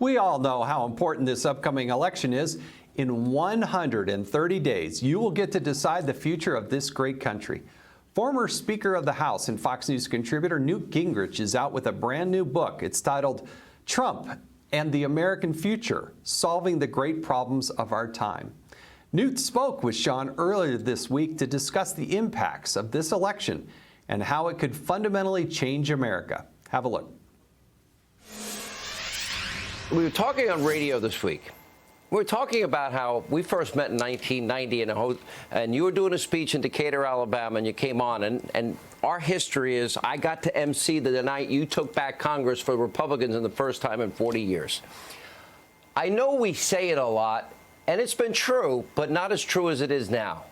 We all know how important this upcoming election is. In 130 days, you will get to decide the future of this great country. Former Speaker of the House and Fox News contributor Newt Gingrich is out with a brand new book. It's titled Trump and the American Future, Solving the Great Problems of Our Time. Newt spoke with Sean earlier this week to discuss the impacts of this election and how it could fundamentally change America. Have a look. We were talking on radio this week. We were talking about how we first met in 1990, and you were doing a speech in Decatur, Alabama, and you came on. And our history is I got to MC the night you took back Congress for Republicans in the first time in 40 years. I know we say it a lot, and it's been true, but not as true as it is now.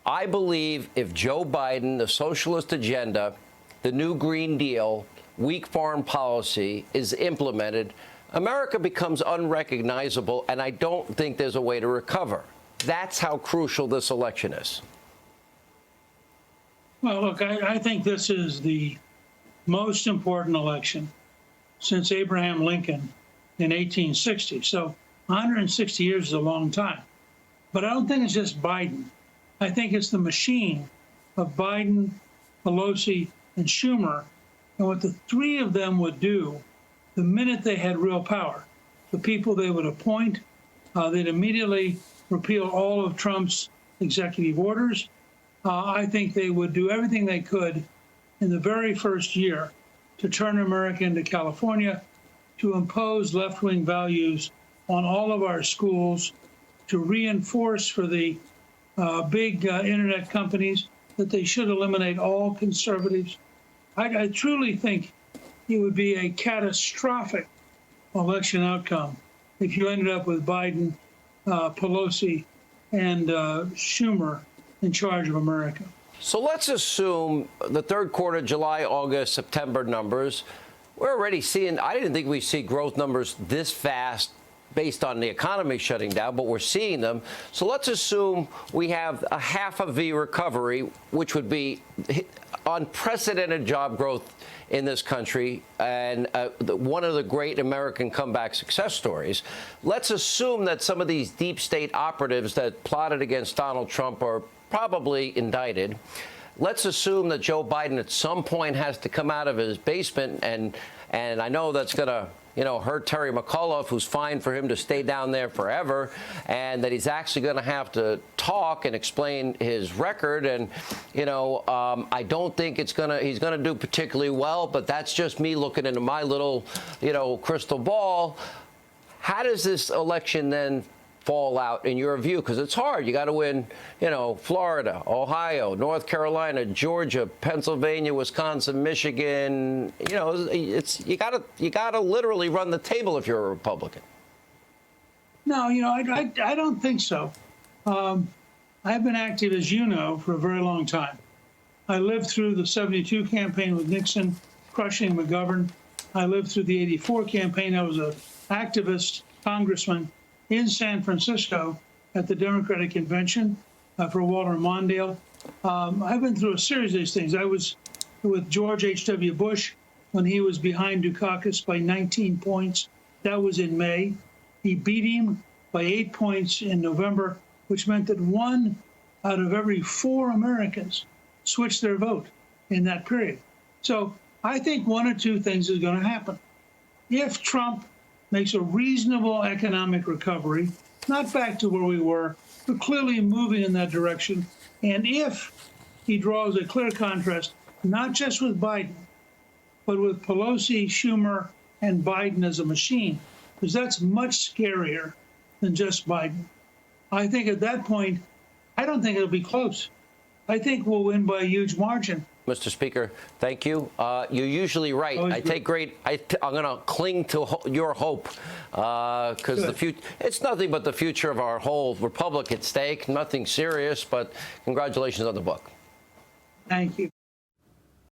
I believe if Joe Biden, the socialist agenda, the new Green Deal, weak foreign policy is implemented, America becomes unrecognizable, and I don't think there's a way to recover. That's how crucial this election is. Well, look, I think this is the most important election since Abraham Lincoln in 1860. So 160 years is a long time. But I don't think it's just Biden. I think it's the machine of Biden, Pelosi, and Schumer, and what the three of them would do the minute they had real power. The people they would appoint, they'd immediately repeal all of Trump's executive orders. I think they would do everything they could in the very first year to turn America into California, to impose left-wing values on all of our schools, to reinforce for the big internet companies that they should eliminate all conservatives. I truly think it would be a catastrophic election outcome if you ended up with Biden, Pelosi, and Schumer in charge of America. So let's assume the third quarter, July, August, September numbers. We're already seeing, I didn't think we'd see growth numbers this fast based on the economy shutting down, but we're seeing them. So let's assume we have a half a V recovery, which would be unprecedented job growth in this country and one of the great American comeback success stories. Let's assume that some of these deep state operatives that plotted against Donald Trump are probably indicted. Let's assume that Joe Biden at some point has to come out of his basement, and I know that's going to hurt Terry McAuliffe, who's fine for him to stay down there forever, and that he's actually going to have to talk and explain his record. And, I don't think he's going to do particularly well, but that's just me looking into my little, crystal ball. How does this election then fall out in your view? Because it's hard. You got to win, Florida, Ohio, North Carolina, Georgia, Pennsylvania, Wisconsin, Michigan. You got to literally run the table if you're a Republican. No, I don't think so. I've been active, as you know, for a very long time. I lived through the 72 campaign with Nixon crushing McGovern. I lived through the 84 campaign. I was an activist congressman in San Francisco at the Democratic Convention for Walter Mondale. I've been through a series of these things. I was with George H.W. Bush when he was behind Dukakis by 19 points. That was in May. He beat him by 8 points in November, which meant that 1 out of every 4 Americans switched their vote in that period. So I think one or two things is going to happen. If Trump makes a reasonable economic recovery, not back to where we were, but clearly moving in that direction. And if he draws a clear contrast, not just with Biden, but with Pelosi, Schumer, and Biden as a machine, because that's much scarier than just Biden. I think at that point, I don't think it'll be close. I think we'll win by a huge margin. Mr. Speaker, thank you. You're usually right. I'm going to cling to your hope because the future. It's nothing but the future of our whole republic at stake. Nothing serious, but congratulations on the book. Thank you.